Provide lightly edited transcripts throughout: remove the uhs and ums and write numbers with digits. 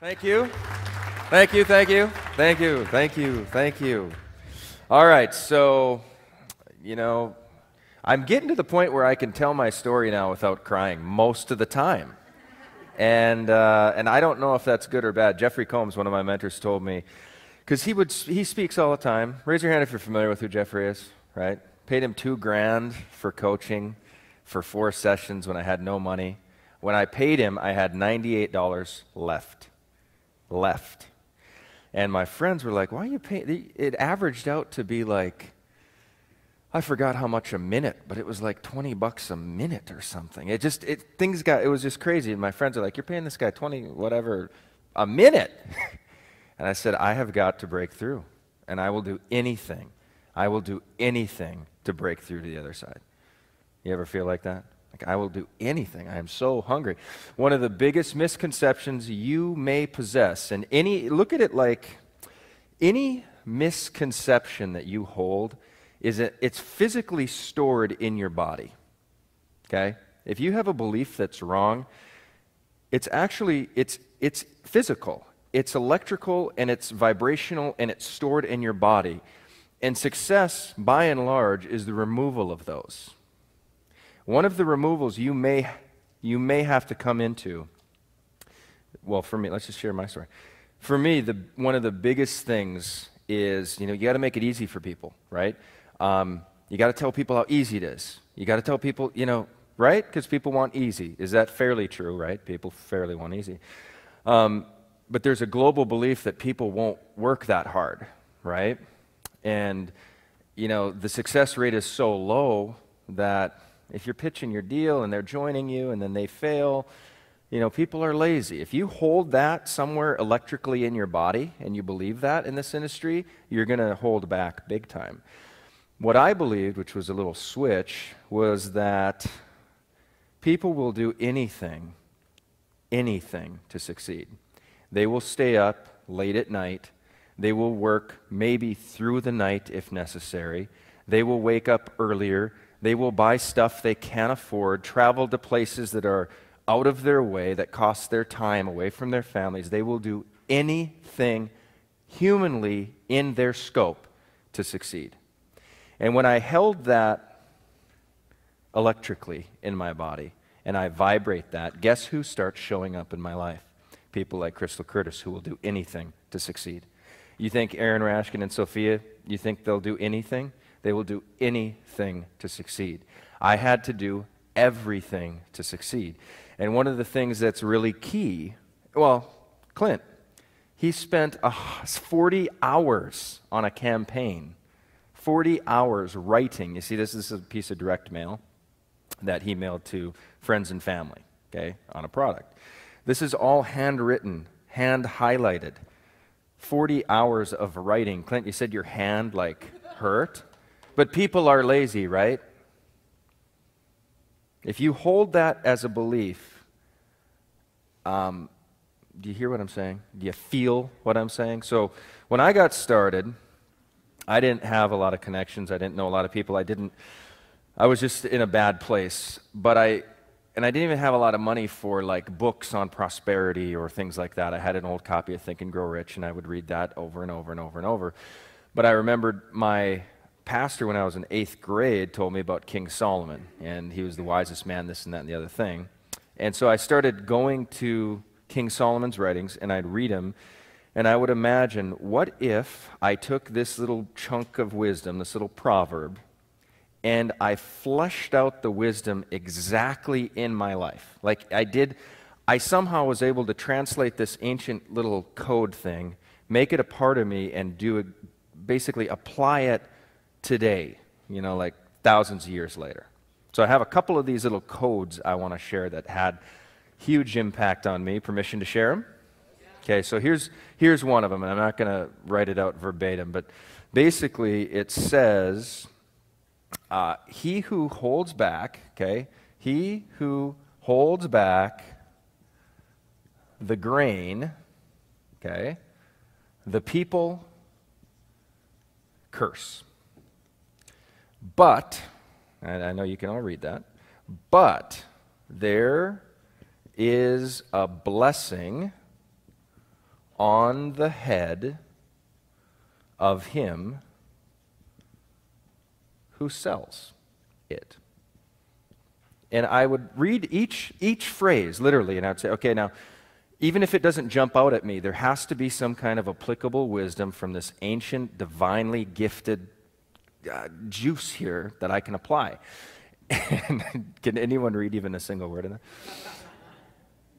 Thank you. Thank you, thank you, thank you, thank you, thank you. All right, so, I'm getting to the point where I can tell my story now without crying most of the time. And I don't know if that's good or bad. Jeffrey Combs, one of my mentors, told me, because he speaks all the time. Raise your hand if you're familiar with who Jeffrey is, right? Paid him $2,000 for coaching for 4 sessions when I had no money. When I paid him, I had $98 left. And my friends were like, why are you paying? It averaged out to be like, I forgot how much a minute, but it was like $20 a minute or something. It was just crazy. And my friends are like, you're paying this guy 20, whatever, a minute. And I said, I have got to break through. And I will do anything. I will do anything to break through to the other side. You ever feel like that? Like, I will do anything. I am so hungry. One of the biggest misconceptions you may possess, and look at it like any misconception that you hold is that it's physically stored in your body. Okay? If you have a belief that's wrong, it's physical. It's electrical and it's vibrational and it's stored in your body. And success, by and large, is the removal of those. One of the removals you may have to come into, well, for me, let's just share my story. For me, one of the biggest things is, you got to make it easy for people, right? You got to tell people how easy it is. You got to tell people, right? Because people want easy. Is that fairly true, right? People fairly want easy. But there's a global belief that people won't work that hard, right? And, the success rate is so low that if you're pitching your deal and they're joining you and then they fail, people are lazy. If you hold that somewhere electrically in your body and you believe that in this industry, you're going to hold back big time. What I believed, which was a little switch, was that people will do anything to succeed. They will stay up late at night. They will work maybe through the night if necessary. They will wake up earlier. They will buy stuff they can't afford, travel to places that are out of their way, that cost their time away from their families. They will do anything humanly in their scope to succeed. And when I held that electrically in my body and I vibrate that, guess who starts showing up in my life? People like Crystal Curtis, who will do anything to succeed. You think Aaron Rashkin and Sophia, you think they'll do anything? They will do anything to succeed. I had to do everything to succeed. And one of the things that's really key, Clint, he spent 40 hours on a campaign, 40 hours writing. You see, this is a piece of direct mail that he mailed to friends and family, okay, on a product. This is all handwritten, hand highlighted. 40 hours of writing. Clint, you said your hand hurt? But people are lazy, right? If you hold that as a belief, do you hear what I'm saying? Do you feel what I'm saying? So when I got started, I didn't have a lot of connections. I didn't know a lot of people. I was just in a bad place. I didn't even have a lot of money for books on prosperity or things like that. I had an old copy of Think and Grow Rich, and I would read that over and over and over and over. But I remembered my pastor, when I was in 8th grade, told me about King Solomon, and he was the wisest man, this and that and the other thing. And so I started going to King Solomon's writings, and I'd read them, and I would imagine, what if I took this little chunk of wisdom, this little proverb, and I fleshed out the wisdom exactly in my life? I somehow was able to translate this ancient little code thing, make it a part of me, and basically apply it today, thousands of years later. So I have a couple of these little codes I want to share that had huge impact on me. Permission to share them? Okay, so here's one of them, and I'm not going to write it out verbatim, but basically it says, he who holds back, okay, he who holds back the grain, okay, the people curse. But, and I know you can all read that, but there is a blessing on the head of him who sells it. And I would read each phrase literally, and I'd say, okay, now, even if it doesn't jump out at me, there has to be some kind of applicable wisdom from this ancient, divinely gifted juice here that I can apply. And can anyone read even a single word in that?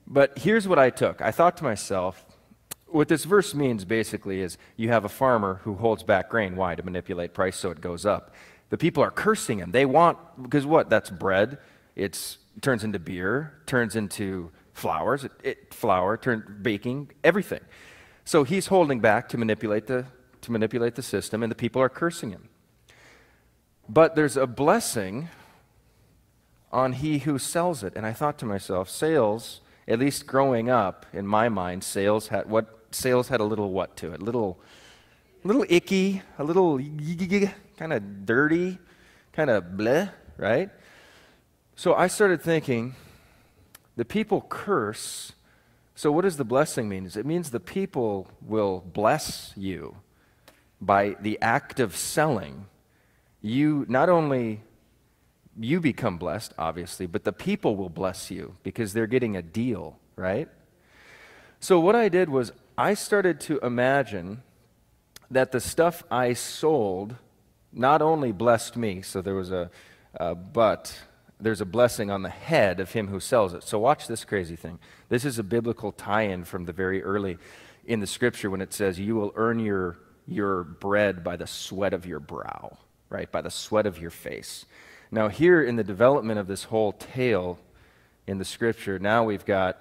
But here's what I took. I thought to myself, what this verse means basically is you have a farmer who holds back grain. Why? To manipulate price so it goes up. The people are cursing him. They want, because what? That's bread. It turns into beer, turns into flours, flour, baking, everything. So he's holding back to manipulate the system, and the people are cursing him. But there's a blessing on he who sells it. And I thought to myself, sales, at least growing up, in my mind, sales had a little what to it? A little icky, a little kind of dirty, kind of bleh, right? So I started thinking, the people curse. So what does the blessing mean? It means the people will bless you by the act of selling. You not only you become blessed, obviously, but the people will bless you because they're getting a deal, right? So what I did was I started to imagine that the stuff I sold not only blessed me, so there was but there's a blessing on the head of him who sells it. So watch this crazy thing. This is a biblical tie-in from the very early in the scripture when it says, you will earn your bread by the sweat of your brow, right? By the sweat of your face. Now here in the development of this whole tale in the scripture, now we've got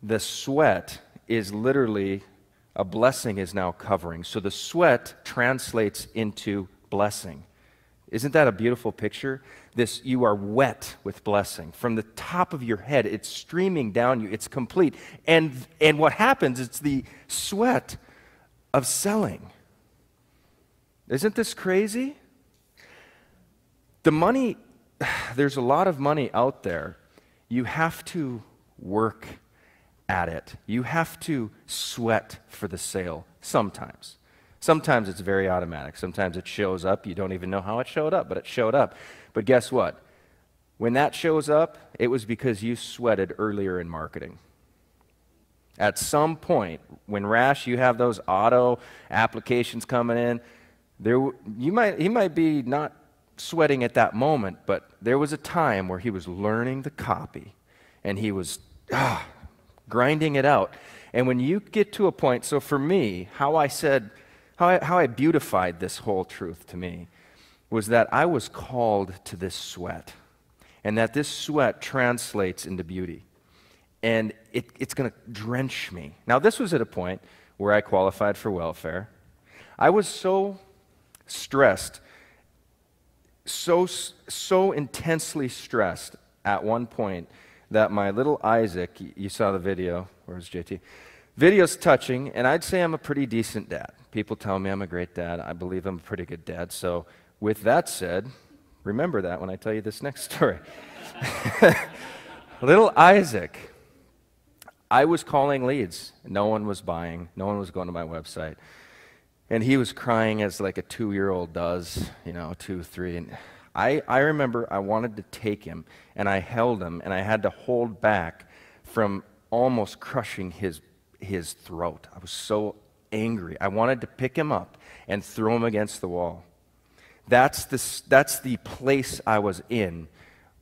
the sweat is literally a blessing is now covering. So the sweat translates into blessing. Isn't that a beautiful picture? You are wet with blessing. From the top of your head, it's streaming down you. It's complete. And what happens, it's the sweat of selling. Isn't this crazy? The money, there's a lot of money out there. You have to work at it. You have to sweat for the sale sometimes. Sometimes it's very automatic. Sometimes it shows up. You don't even know how it showed up, but it showed up. But guess what? When that shows up, it was because you sweated earlier in marketing. At some point, when Rash, you have those auto applications coming in, he might be not sweating at that moment, but there was a time where he was learning the copy, and he was grinding it out. And when you get to a point, so for me, how I beautified this whole truth to me was that I was called to this sweat, and that this sweat translates into beauty. And it's going to drench me. Now, this was at a point where I qualified for welfare. I was so stressed, so intensely stressed at one point that my little Isaac, you saw the video, where's JT? Video's touching, and I'd say I'm a pretty decent dad. People tell me I'm a great dad. I believe I'm a pretty good dad. So with that said, remember that when I tell you this next story. Little Isaac, I was calling leads. No one was buying. No one was going to my website. And he was crying as like a 2-year-old does, 2, 3. And I remember I wanted to take him, and I held him, and I had to hold back from almost crushing his throat. I was so angry. I wanted to pick him up and throw him against the wall. That's the place I was in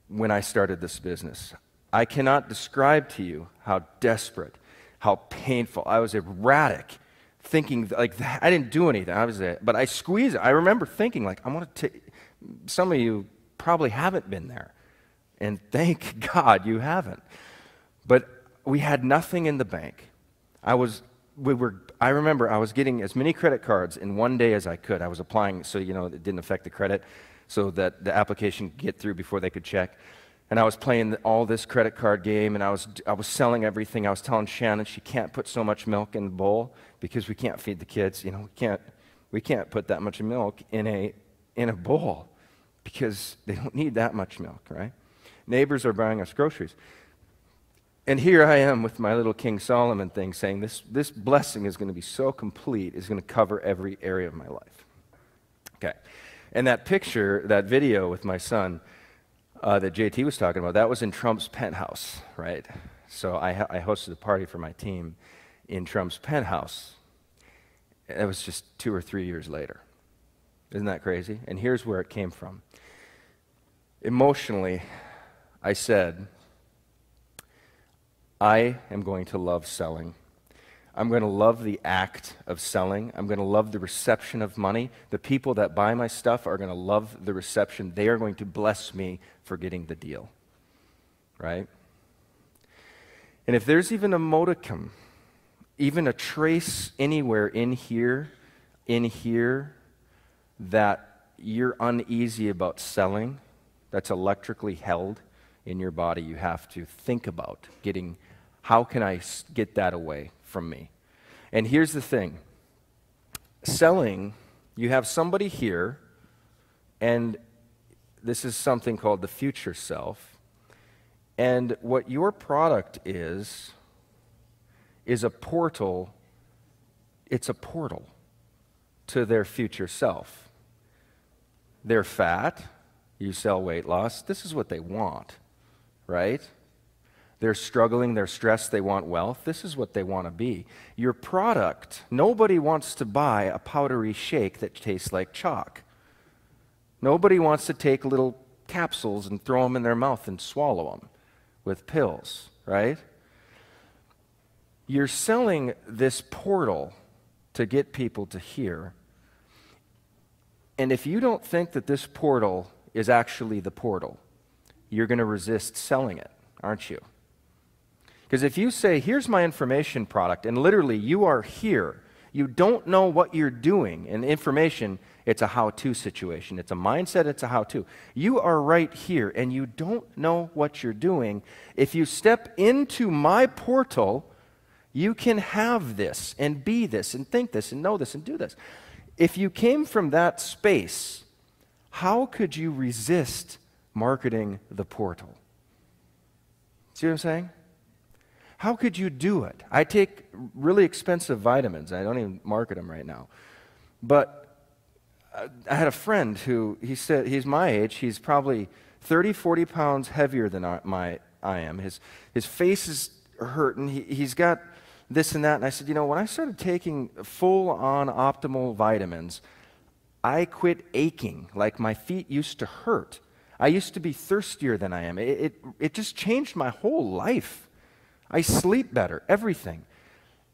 when I started this business. I cannot describe to you how desperate, how painful. I was erratic, thinking like I didn't do anything. But I squeezed it. I remember thinking like, I want to take. Some of you probably haven't been there, and thank God you haven't. But we had nothing in the bank. I remember I was getting as many credit cards in one day as I could. I was applying so it didn't affect the credit, so that the application could get through before they could check. And I was playing all this credit card game, and I was selling everything. I was telling Shannon she can't put so much milk in the bowl because we can't feed the kids. We can't put that much milk in a bowl because they don't need that much milk, right? Neighbors are buying us groceries. And here I am with my little King Solomon thing saying this blessing is going to be so complete, it's going to cover every area of my life. Okay. And that picture, that video with my son that JT was talking about, that was in Trump's penthouse, right? So I hosted a party for my team in Trump's penthouse. It was just 2 or 3 years later. Isn't that crazy? And here's where it came from. Emotionally, I said, I am going to love selling. I'm going to love the act of selling. I'm going to love the reception of money. The people that buy my stuff are going to love the reception. They are going to bless me for getting the deal. Right? And if there's even a modicum, even a trace anywhere in here, that you're uneasy about selling, that's electrically held in your body, you have to think about how can I get that away from me? And here's the thing. Selling, you have somebody here, and this is something called the future self, and what your product is a portal. It's a portal to their future self. They're fat. You sell weight loss. This is what they want, right? They're struggling, they're stressed, they want wealth. This is what they want to be. Your product, nobody wants to buy a powdery shake that tastes like chalk. Nobody wants to take little capsules and throw them in their mouth and swallow them with pills, right? You're selling this portal to get people to hear. And if you don't think that this portal is actually the portal, you're going to resist selling it, aren't you? Because if you say, here's my information product, and literally you are here, you don't know what you're doing. And information, it's a how-to situation. It's a mindset, it's a how-to. You are right here, and you don't know what you're doing. If you step into my portal, you can have this, and be this, and think this, and know this, and do this. If you came from that space, how could you resist marketing the portal? See what I'm saying? How could you do it? I take really expensive vitamins. I don't even market them right now. But I had a friend who, he said, he's my age. He's probably 30, 40 pounds heavier than I am. His face is hurting. He's got this and that. And I said, when I started taking full-on optimal vitamins, I quit aching like my feet used to hurt. I used to be thirstier than I am. It just changed my whole life. I sleep better, everything.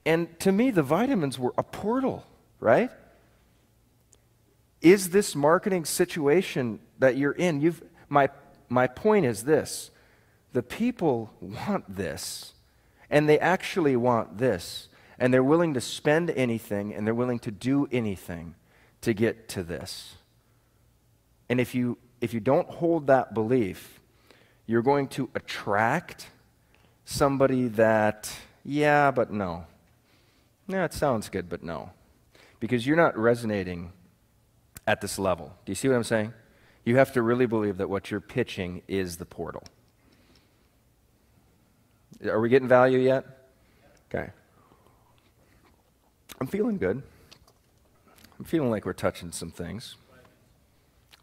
And to me, the vitamins were a portal, right? Is this marketing situation that you're in, my point is this. The people want this, and they actually want this, and they're willing to spend anything, and they're willing to do anything to get to this. And if you don't hold that belief, you're going to attract somebody that, yeah, but no. Yeah, it sounds good, but no. Because you're not resonating at this level. Do you see what I'm saying? You have to really believe that what you're pitching is the portal. Are we getting value yet? Okay. I'm feeling good. I'm feeling like we're touching some things.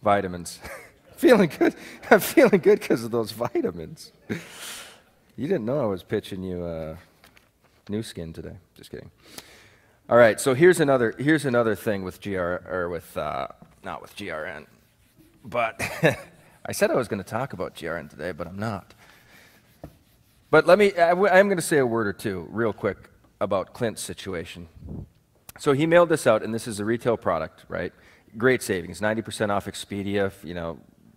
Vitamins. Feeling good. I'm feeling good because of those vitamins. You didn't know I was pitching you new skin today. Just kidding. All right, so here's another thing with not with GRN, but I said I was going to talk about GRN today, but I'm not. But I'm going to say a word or two real quick about Clint's situation. So he mailed this out, and this is a retail product, right? Great savings, 90% off Expedia,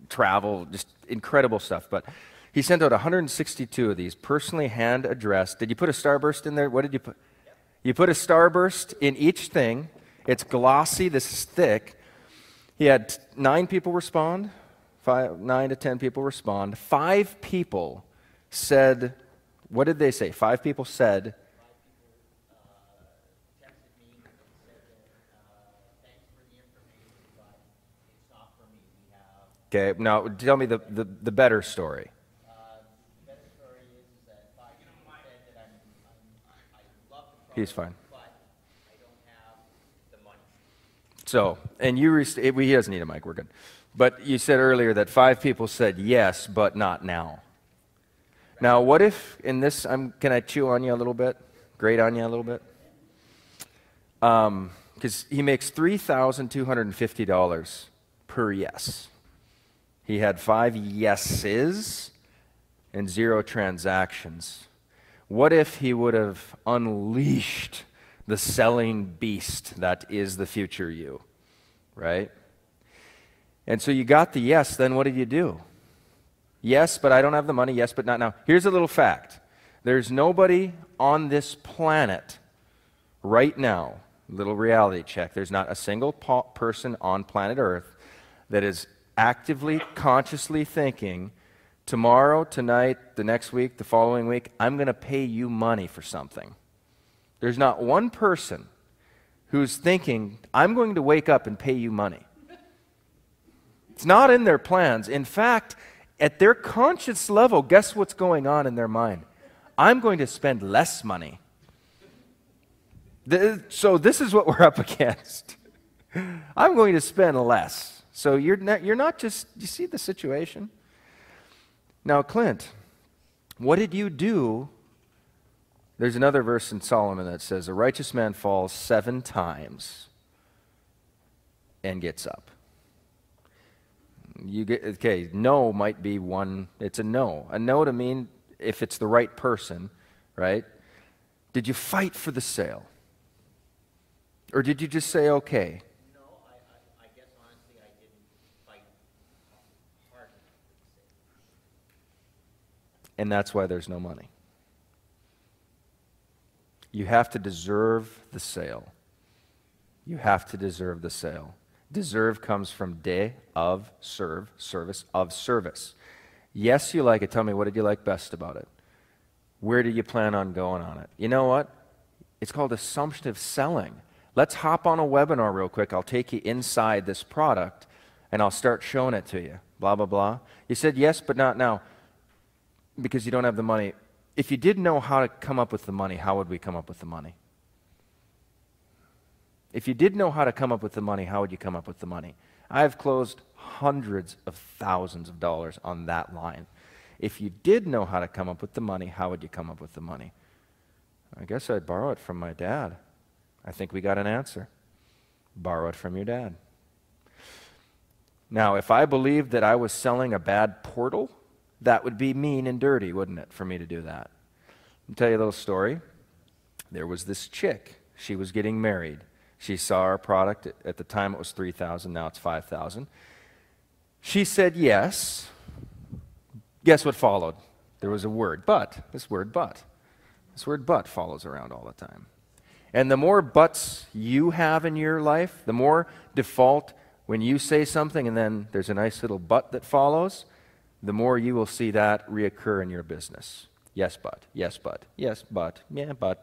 travel, just incredible stuff. But he sent out 162 of these, personally hand addressed. Did you put a starburst in there? What did you put? Yep. You put a starburst in each thing. It's glossy. This is thick. He had 9 people respond, 9 to 10 people respond. 5 people said, what did they say? 5 people said, texted me and said that thanks for the information, but it's not for me. We have. okay, now tell me the better story. The better story is that 5 people he's fine. but I don't have the money. So, and he doesn't need a mic, we're good. But you said earlier that 5 people said yes, but not now. Now, what if in this, can I chew on you a little bit? Grate on you a little bit? Because he makes $3,250 per yes. He had 5 yeses and 0 transactions. What if he would have unleashed the selling beast that is the future you, right? And so you got the yes, then what did you do? Yes, but I don't have the money. Yes, but not now. Here's a little fact. There's nobody on this planet right now, little reality check, there's not a single person on planet Earth that is actively, consciously thinking, tomorrow, tonight, the next week, the following week, I'm going to pay you money for something. There's not one person who's thinking, I'm going to wake up and pay you money. It's not in their plans. In fact, at their conscious level, guess what's going on in their mind? I'm going to spend less money. So this is what we're up against. I'm going to spend less. So you're not just, you see the situation? Now, Clint, what did you do? There's another verse in Solomon that says, a righteous man falls 7 times and gets up. Okay, no might be one, it's a no. A no to mean if it's the right person, right? Did you fight for the sale? Or did you just say okay? No, I guess honestly I didn't fight hard enough for the sale. And that's why there's no money. You have to deserve the sale. You have to deserve the sale. Deserve comes from de, of, serve, service, of service. Yes, you like it. Tell me, what did you like best about it? Where do you plan on going on it? You know what? It's called assumptive selling. Let's hop on a webinar real quick. I'll take you inside this product, and I'll start showing it to you. Blah, blah, blah. You said yes, but not now, because you don't have the money. If you did know how to come up with the money, how would we come up with the money? If you did know how to come up with the money, how would you come up with the money? I've closed hundreds of thousands of dollars on that line. If you did know how to come up with the money, how would you come up with the money? I guess I'd borrow it from my dad. I think we got an answer. Borrow it from your dad. Now, if I believed that I was selling a bad portal, that would be mean and dirty, wouldn't it, for me to do that? I'll tell you a little story. There was this chick. She was getting married. She saw our product. At the time, it was $3,000. Now it's $5,000. She said yes. Guess what followed? There was a word, but. This word, but. This word, but, follows around all the time. And the more buts you have in your life, the more default when you say something and then there's a nice little but that follows, the more you will see that reoccur in your business. Yes, but. Yes, but. Yes, but. Yeah, but.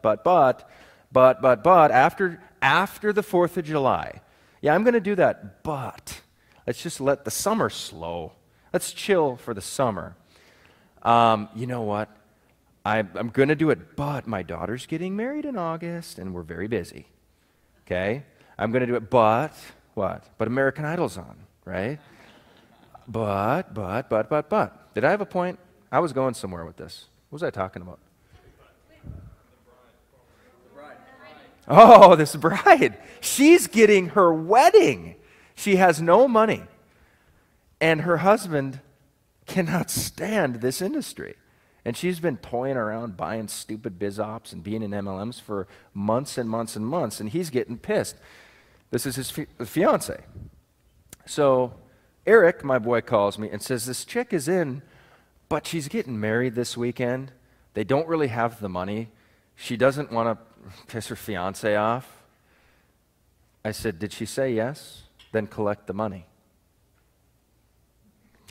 After the 4th of July, yeah, I'm going to do that, but let's just let the summer slow. Let's chill for the summer. You know what? I'm going to do it, but my daughter's getting married in August, and we're very busy. Okay? I'm going to do it, but what? But American Idol's on, right? But. Did I have a point? I was going somewhere with this. What was I talking about? Oh, this bride. She's getting her wedding. She has no money. And her husband cannot stand this industry. And she's been toying around buying stupid biz ops and being in MLMs for months and months and months, and he's getting pissed. This is his fiance. So Eric, my boy, calls me and says, this chick is in, but she's getting married this weekend. They don't really have the money. She doesn't want to piss her fiance off. I said, did she say yes? Then collect the money.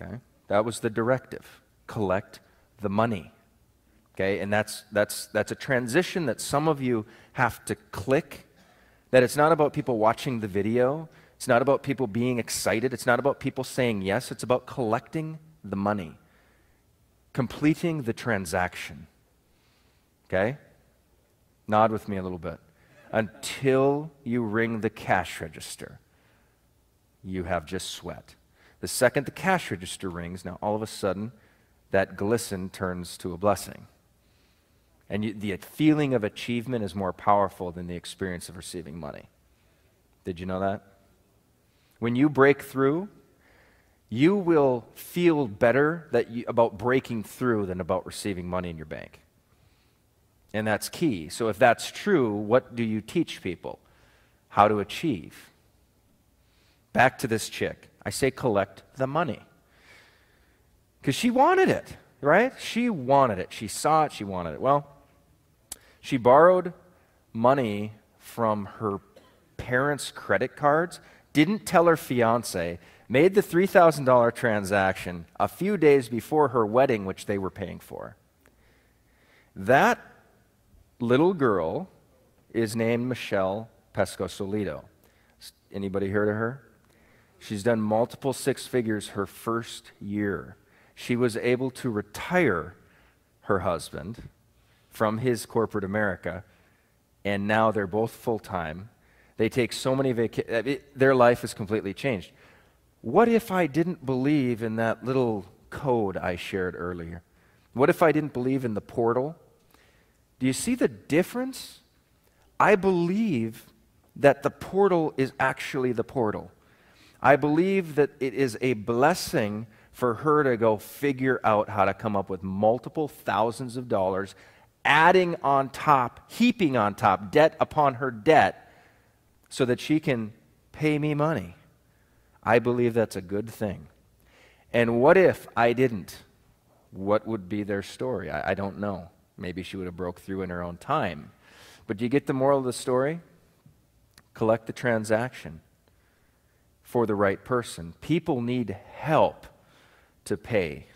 Okay? That was the directive. Collect the money. Okay? And that's a transition that some of you have to click, that it's not about people watching the video. It's not about people being excited. It's not about people saying yes. It's about collecting the money, completing the transaction. Okay? Nod with me a little bit. Until you ring the cash register, you have just sweat. The second the cash register rings, now all of a sudden, that glisten turns to a blessing. And the feeling of achievement is more powerful than the experience of receiving money. Did you know that? When you break through, you will feel better about breaking through than about receiving money in your bank. And that's key. So if that's true, what do you teach people? How to achieve. Back to this chick. I say collect the money. Because she wanted it, right? She wanted it. She saw it. She wanted it. Well, she borrowed money from her parents' credit cards, didn't tell her fiance, made the $3,000 transaction a few days before her wedding, which they were paying for. That little girl is named Michelle Pesco-Solido. Anybody heard of her? She's done multiple six figures her first year. She was able to retire her husband from his corporate America, and now they're both full-time. They take so many vacations. Their life is completely changed. What if I didn't believe in that little code I shared earlier? What if I didn't believe in the portal? Do you see the difference? I believe that the portal is actually the portal. I believe that it is a blessing for her to go figure out how to come up with multiple thousands of dollars, adding on top, heaping on top, debt upon her debt, so that she can pay me money. I believe that's a good thing. And what if I didn't? What would be their story? I don't know. Maybe she would have broke through in her own time. But do you get the moral of the story? Collect the transaction for the right person. People need help to pay.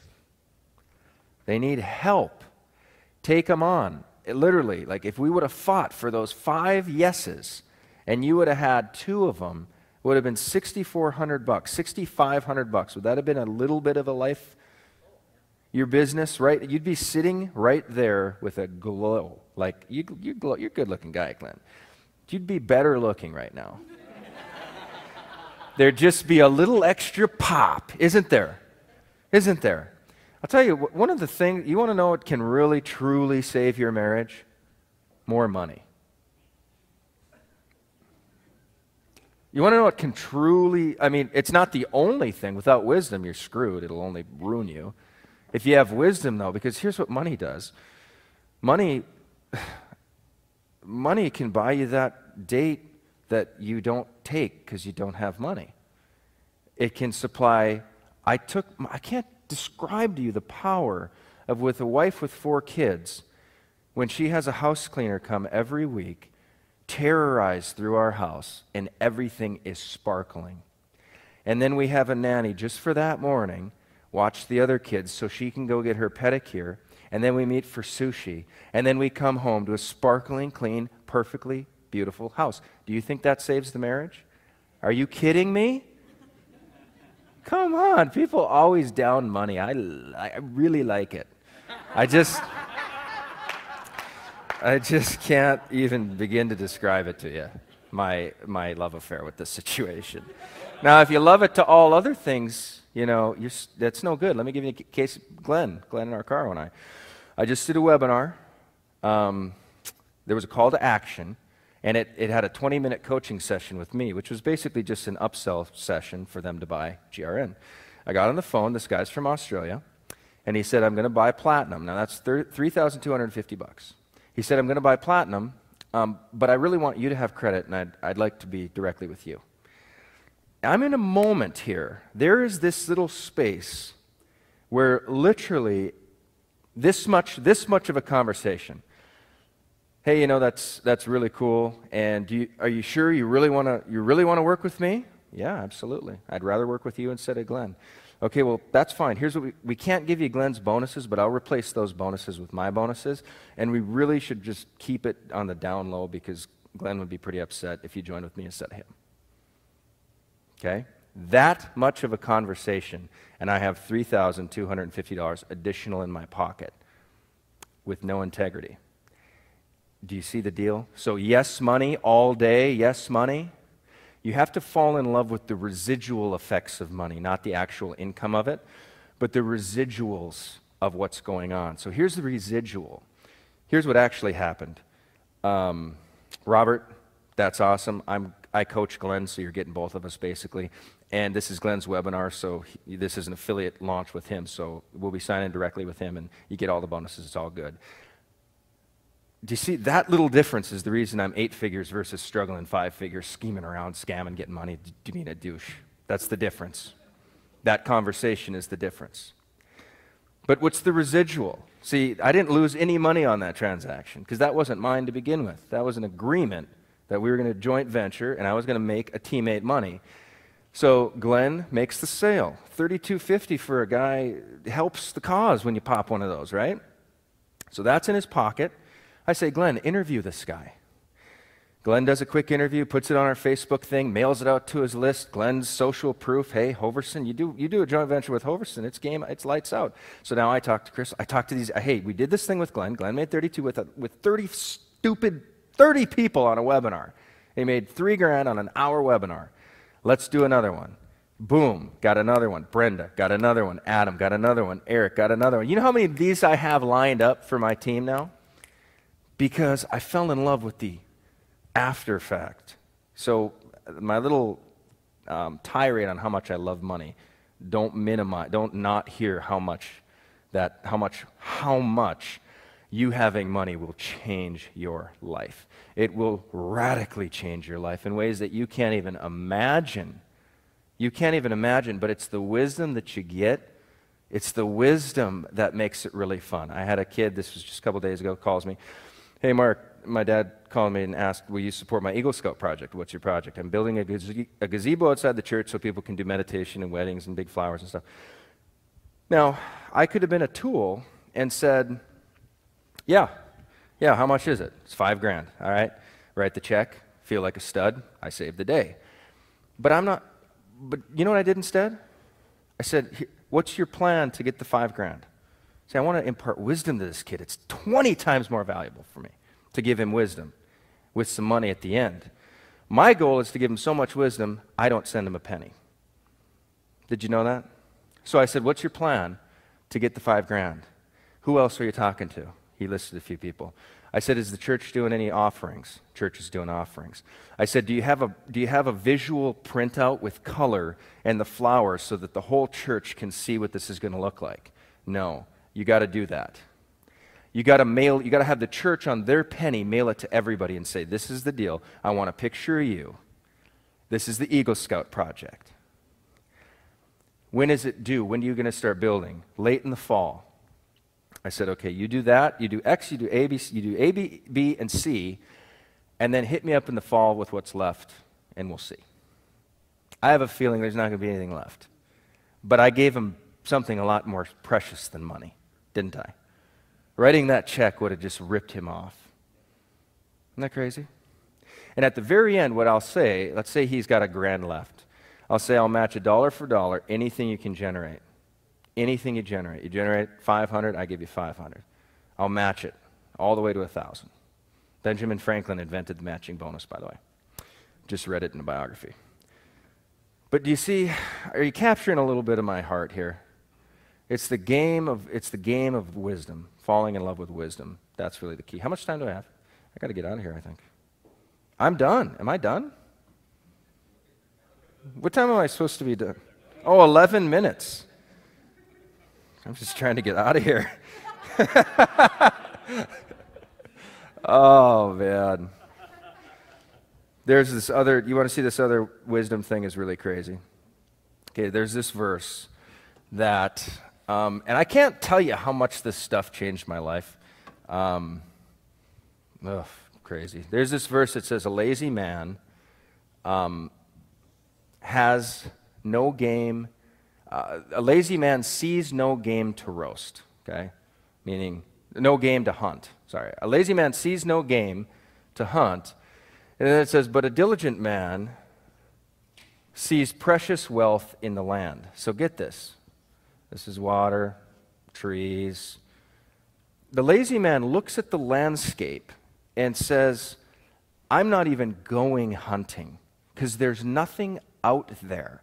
They need help. Take them on. Literally, like if we would have fought for those 5 yeses and you would have had 2 of them, it would have been $6,400, $6,500. Would that have been a little bit of a life? Your business, right? You'd be sitting right there with a glow. Like, you're a good-looking guy, Glenn. You'd be better looking right now. There'd just be a little extra pop, isn't there? Isn't there? I'll tell you, one of the things, you want to know what can really, truly save your marriage? More money. You want to know what can truly, it's not the only thing. Without wisdom, you're screwed. It'll only ruin you. If you have wisdom, though, because here's what money does. Money can buy you that date that you don't take because you don't have money. It can supply, I can't describe to you the power of with a wife with 4 kids, when she has a house cleaner come every week, terrorize through our house, and everything is sparkling. And then we have a nanny just for that morning, watch the other kids so she can go get her pedicure, and then we meet for sushi, and then we come home to a sparkling, clean, perfectly beautiful house. Do you think that saves the marriage? Are you kidding me? Come on, people always down money. I really like it. I just can't even begin to describe it to you, my love affair with this situation. Now, if you love it to all other things, that's no good. Let me give you a case. Glenn in our car when I just did a webinar. There was a call to action, and it had a 20-minute coaching session with me, which was basically just an upsell session for them to buy GRN. I got on the phone. This guy's from Australia, and he said, I'm going to buy platinum. Now, that's $3,250. He said, I'm going to buy platinum, but I really want you to have credit, and I'd like to be directly with you. I'm in a moment here. There is this little space where literally this much of a conversation. Hey, that's really cool. And are you sure you really want to work with me? Yeah, absolutely. I'd rather work with you instead of Glenn. Okay, well, that's fine. Here's what we can't give you Glenn's bonuses, but I'll replace those bonuses with my bonuses. And we really should just keep it on the down low because Glenn would be pretty upset if you joined with me instead of him. Okay? That much of a conversation, and I have $3,250 additional in my pocket with no integrity. Do you see the deal? So yes, money all day, yes, money. You have to fall in love with the residual effects of money, not the actual income of it, but the residuals of what's going on. So here's the residual. Here's what actually happened. Robert, that's awesome. I coach Glenn, so you're getting both of us basically. And this is Glenn's webinar, so this is an affiliate launch with him. So we'll be signing directly with him, and you get all the bonuses. It's all good. Do you see that little difference is the reason I'm 8 figures versus struggling 5 figures, scheming around, scamming, getting money, being a douche. That's the difference. That conversation is the difference. But what's the residual? See, I didn't lose any money on that transaction because that wasn't mine to begin with. That was an agreement that we were going to joint venture and I was going to make a teammate money. So Glenn makes the sale. $32.50 for a guy helps the cause when you pop one of those, right? So that's in his pocket. I say, Glenn, interview this guy. Glenn does a quick interview, puts it on our Facebook thing, mails it out to his list. Glenn's social proof. Hey, Hoverson, you do a joint venture with Hoverson. It's lights out. So now I talk to Chris. I talk to these. Hey, we did this thing with Glenn. Glenn made 32 with 30 people on a webinar. He made $3,000 on an hour webinar. Let's do another one. Boom, got another one. Brenda got another one. Adam got another one. Eric got another one. You know how many of these I have lined up for my team now? Because I fell in love with the after fact. So my little tirade on how much I love money, don't not hear how much you having money will change your life. It will radically change your life in ways that you can't even imagine. You can't even imagine, but it's the wisdom that you get. It's the wisdom that makes it really fun. I had a kid, this was just a couple days ago, calls me. Hey, Mark, my dad called me and asked, will you support my Eagle Scout project? What's your project? I'm building a gazebo outside the church so people can do meditation and weddings and big flowers and stuff. Now, I could have been a tool and said, yeah, how much is it? It's $5,000, all right? Write the check, feel like a stud, I saved the day. But you know what I did instead? I said, what's your plan to get the $5,000? See, I want to impart wisdom to this kid. It's 20 times more valuable for me to give him wisdom with some money at the end. My goal is to give him so much wisdom, I don't send him a penny. Did you know that? So I said, what's your plan to get the $5,000? Who else are you talking to? He listed a few people. I said, is the church doing any offerings? Church is doing offerings. I said, do you have a visual printout with color and the flowers so that the whole church can see what this is going to look like? No. You got to do that. You got to have the church on their penny mail it to everybody and say, this is the deal. I want a picture of you. This is the Eagle Scout project. When is it due? When are you going to start building? Late in the fall. I said, okay, you do that. You do X, you do A, B, and C, and then hit me up in the fall with what's left, and we'll see. I have a feeling there's not going to be anything left. But I gave him something a lot more precious than money. Didn't I? Writing that check would have just ripped him off. Isn't that crazy? And at the very end, what I'll say, let's say he's got $1,000 left. I'll say I'll match $1 for $1, anything you can generate. Anything you generate. You generate 500, I give you 500. I'll match it all the way to 1,000. Benjamin Franklin invented the matching bonus, by the way. Just read it in a biography. But do you see, are you capturing a little bit of my heart here? It's the game of wisdom, falling in love with wisdom. That's really the key. How much time do I have? I got to get out of here, I think. I'm done. Am I done? What time am I supposed to be done? Oh, 11 minutes. I'm just trying to get out of here. Oh, man. There's this other, you want to see this other wisdom thing is really crazy. Okay, there's this verse that, and I can't tell you how much this stuff changed my life. Crazy. There's this verse that says, a lazy man has no game, a lazy man sees no game to roast, okay? Meaning, no game to hunt, sorry. A lazy man sees no game to hunt, and then it says, but a diligent man sees precious wealth in the land. So get this. This is water, trees. The lazy man looks at the landscape and says, I'm not even going hunting because there's nothing out there.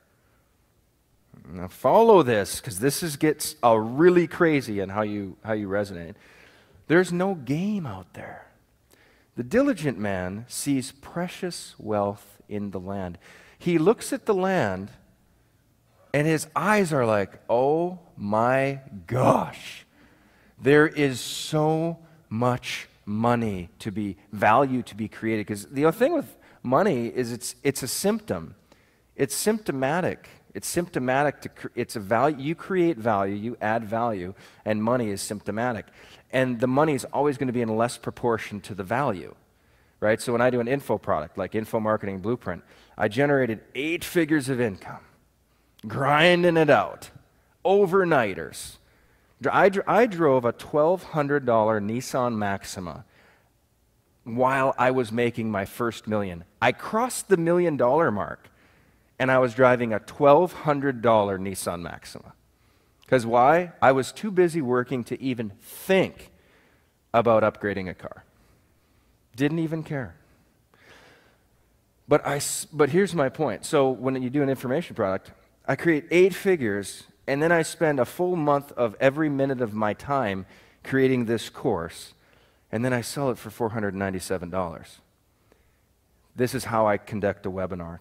Now follow this, because this gets really crazy in how you resonate. There's no game out there. The diligent man sees precious wealth in the land. He looks at the land, and his eyes are like, oh my gosh, there is so much money value to be created. Because the thing with money is it's a symptom. It's symptomatic. It's symptomatic it's a value. You create value, you add value, and money is symptomatic. And the money is always going to be in less proportion to the value, right? So when I do an info product, like Info Marketing Blueprint, I generated 8 figures of income, grinding it out, overnighters. I drove a $1,200 Nissan Maxima while I was making my first million. I crossed the $1 million mark, and I was driving a $1,200 Nissan Maxima. Because why? I was too busy working to even think about upgrading a car. Didn't even care. But here's my point. So when you do an information product, I create 8 figures, and then I spend a full month of every minute of my time creating this course, and then I sell it for $497. This is how I conduct a webinar.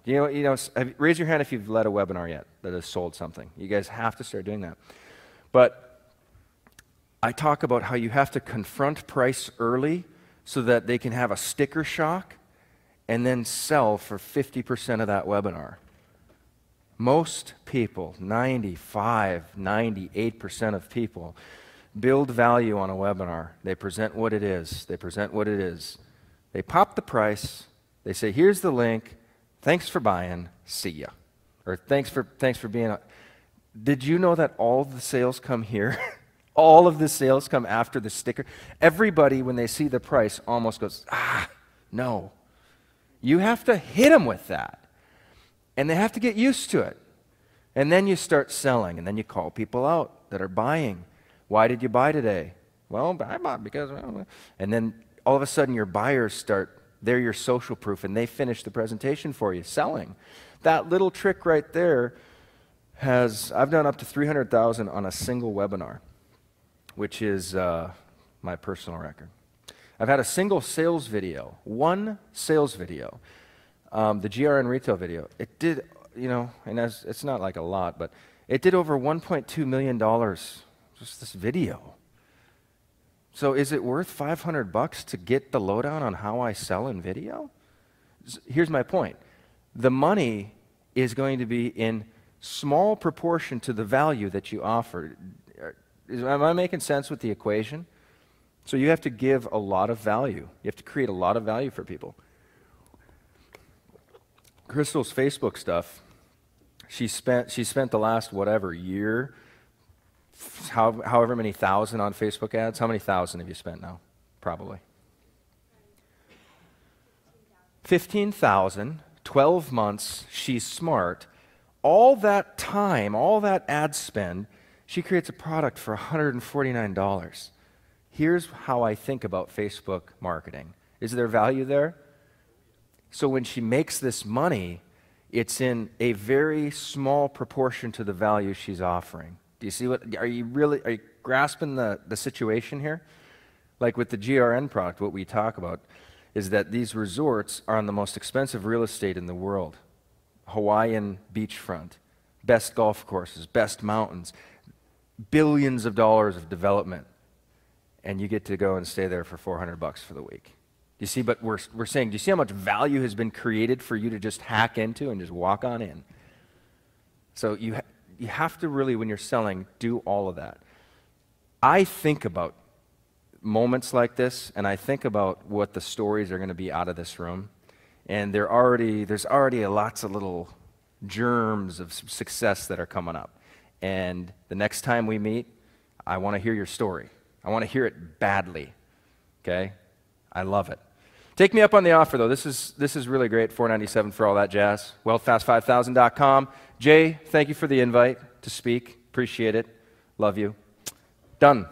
Raise your hand if you've led a webinar yet that has sold something. You guys have to start doing that. But I talk about how you have to confront price early so that they can have a sticker shock and then sell for 50% of that webinar. Most people, 98% of people, build value on a webinar. They present what it is. They pop the price. They say, here's the link. Thanks for buying. See ya. Or thanks for being. Did you know that all the sales come here? All of the sales come after the sticker. Everybody, when they see the price, almost goes, no. You have to hit them with that. And they have to get used to it. And then you start selling, and then you call people out that are buying. Why did you buy today? Well, I bought because... And then all of a sudden your buyers they're your social proof, and they finish the presentation for you, selling. That little trick right there I've done up to $300,000 on a single webinar, which is my personal record. I've had a single sales video, one sales video, the GRN retail video. It did, and it's not like a lot, but it did over $1.2 million, just this video. So is it worth $500 to get the lowdown on how I sell in video? Here's my point. The money is going to be in small proportion to the value that you offer. Am I making sense with the equation? So you have to give a lot of value. You have to create a lot of value for people. Crystal's Facebook stuff, she spent the last year, however many thousand on Facebook ads. How many thousand have you spent now? Probably 15,000, 12 months. She's smart. All that time, all that ad spend, she creates a product for $149. Here's how I think about Facebook marketing. Is there value there? So when she makes this money, it's in a very small proportion to the value she's offering. Do you see are you grasping the situation here? Like with the GRN product, what we talk about is that these resorts are on the most expensive real estate in the world. Hawaiian beachfront, best golf courses, best mountains, billions of dollars of development, and you get to go and stay there for $400 for the week. You see, but we're saying, do you see how much value has been created for you to just hack into and just walk on in? So you have to really, when you're selling, do all of that. I think about moments like this, and I think about what the stories are going to be out of this room, and there's already lots of little germs of success that are coming up. And the next time we meet, I want to hear your story. I want to hear it badly. Okay? I love it. Take me up on the offer, though. This is really great. $497 for all that jazz. Wealthfast5000.com. Jay, thank you for the invite to speak. Appreciate it. Love you. Done.